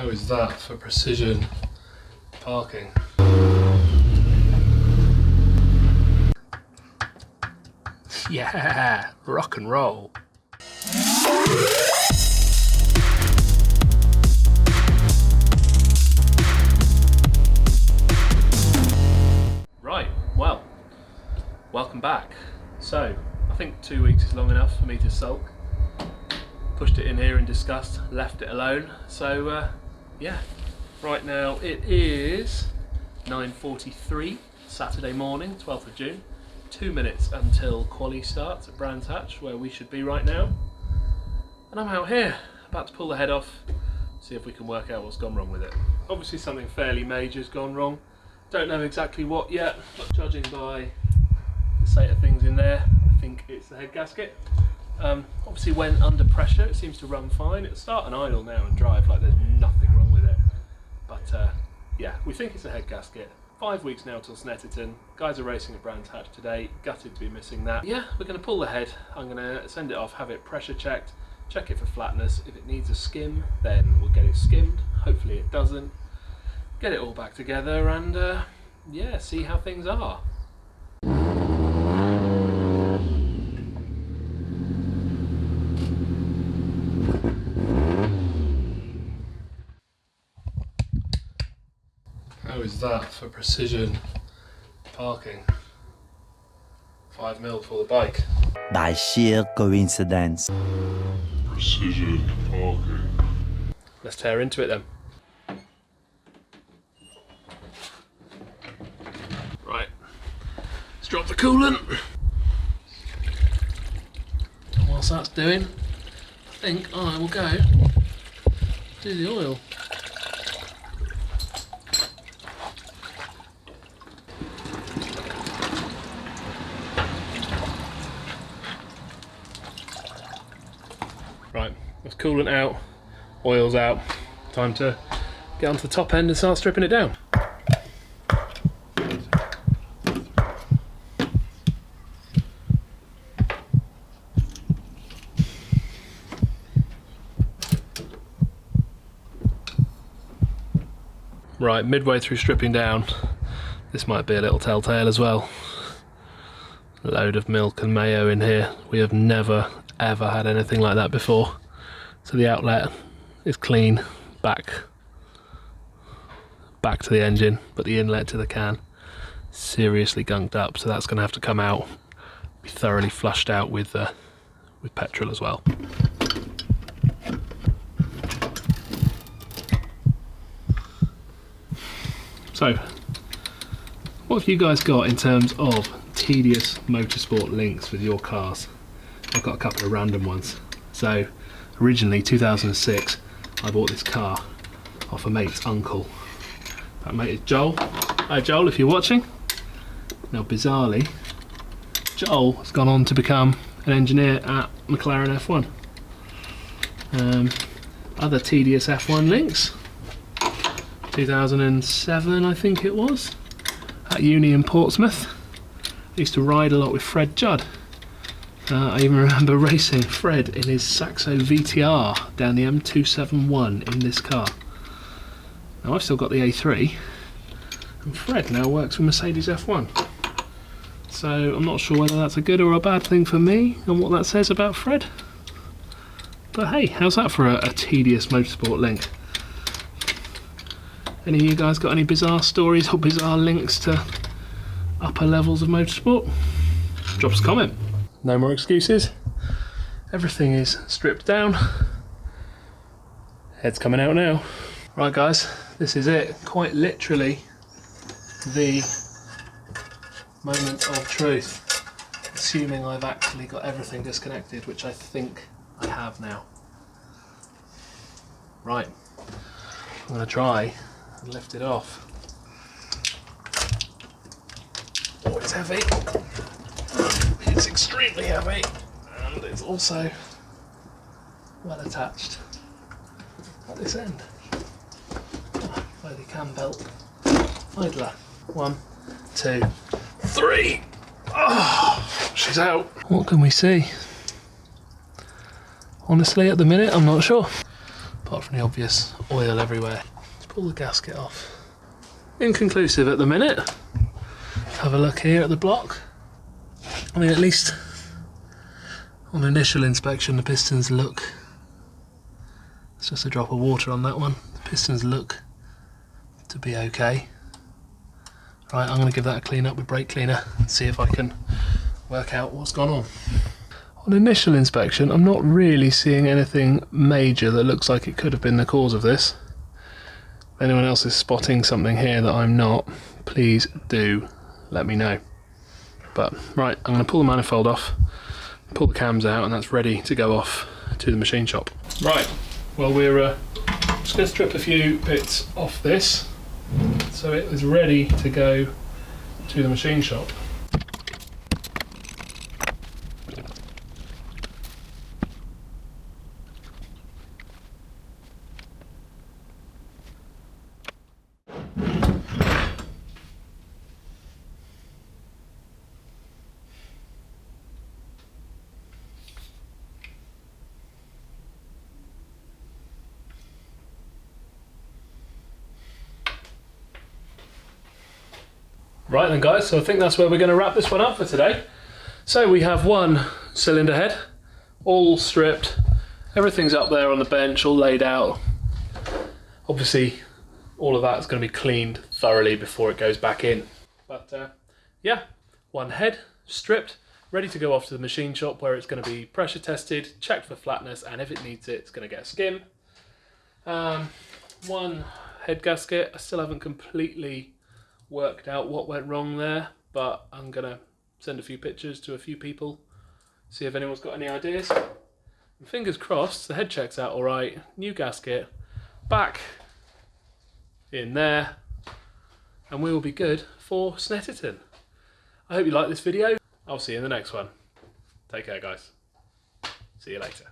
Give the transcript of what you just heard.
How is that for precision parking? Yeah, rock and roll. Right, well, welcome back. So, I think 2 weeks is long enough for me to sulk. Pushed it in here in disgust, left it alone. So, yeah, right now it is 9:43, Saturday morning, 12th of June. 2 minutes until quali starts at Brands Hatch, where we should be right now. And I'm out here, about to pull the head off, see if we can work out what's gone wrong with it. Obviously something fairly major's gone wrong. Don't know exactly what yet, but judging by the state of things in there, I think it's the head gasket. Obviously when under pressure it seems to run fine. It'll start and idle now and drive like there's nothing wrong with it. But yeah, we think it's a head gasket. 5 weeks now till Snetterton. Guys are racing at Brands Hatch today. Gutted to be missing that. Yeah, we're going to pull the head. I'm going to send it off, have it pressure checked, check it for flatness. If it needs a skim, then we'll get it skimmed. Hopefully it doesn't. Get it all back together and yeah, see how things are. How is that for precision parking? 5 mil for the bike. By sheer coincidence. Precision parking. Let's tear into it then. Right, let's drop the coolant. And whilst that's doing, I think I will go do the oil. Right, that's coolant out, oil's out, time to get onto the top end and start stripping it down. Right, midway through stripping down, this might be a little telltale as well. A load of milk and mayo in here. We have never ever had anything like that before. So the outlet is clean, back to the engine, but the inlet to the can seriously gunked up, so that's going to have to come out, be thoroughly flushed out with petrol as well. So what have you guys got in terms of tedious motorsport links with your cars? I've got a couple of random ones. So originally 2006 I bought this car off a mate's uncle. That mate is Joel. Hi Joel, if you're watching. Now bizarrely, Joel has gone on to become an engineer at McLaren F1. Other tedious F1 links. 2007 I think it was, at uni in Portsmouth. I used to ride a lot with Fred Judd. I even remember racing Fred in his Saxo VTR down the M271 in this car. Now I've still got the A3, and Fred now works with Mercedes F1. So I'm not sure whether that's a good or a bad thing for me and what that says about Fred. But hey, how's that for a tedious motorsport link? Any of you guys got any bizarre stories or bizarre links to upper levels of motorsport? Drop us a comment. No more excuses. Everything is stripped down. Head's coming out now. Right guys, this is it. Quite literally the moment of truth. Assuming I've actually got everything disconnected, which I think I have now. Right, I'm going to try and lift it off. Oh, it's heavy. It's extremely heavy, and it's also well attached at this end. By the cam belt idler. 1, 2, 3. Oh, she's out. What can we see? Honestly, at the minute, I'm not sure. Apart apart from the obvious oil everywhere. Let's pull the gasket off. Inconclusive at the minute. Have a look here at the block. I mean, at least on initial inspection the pistons look, it's just a drop of water on that one, the pistons look to be okay. Right, I'm going to give that a clean up with brake cleaner and see if I can work out what's gone on. On initial inspection, I'm not really seeing anything major that looks like it could have been the cause of this. If anyone else is spotting something here that I'm not, please do let me know. But right, I'm going to pull the manifold off, pull the cams out, and that's ready to go off to the machine shop. Right, well, we're just going to strip a few bits off this so it is ready to go to the machine shop. Right then guys, so I think that's where we're going to wrap this one up for today. So we have one cylinder head, all stripped, everything's up there on the bench, all laid out. Obviously all of that is going to be cleaned thoroughly before it goes back in. But yeah, one head, stripped, ready to go off to the machine shop where it's going to be pressure tested, checked for flatness, and if it needs it, it's going to get a skim. One head gasket, I still haven't completely worked out what went wrong there, but I'm gonna send a few pictures to a few people, see if anyone's got any ideas. And fingers crossed the head checks out alright, new gasket back in there, and we will be good for Snetterton. I hope you like this video. I'll see you in the next one. Take care guys. See you later.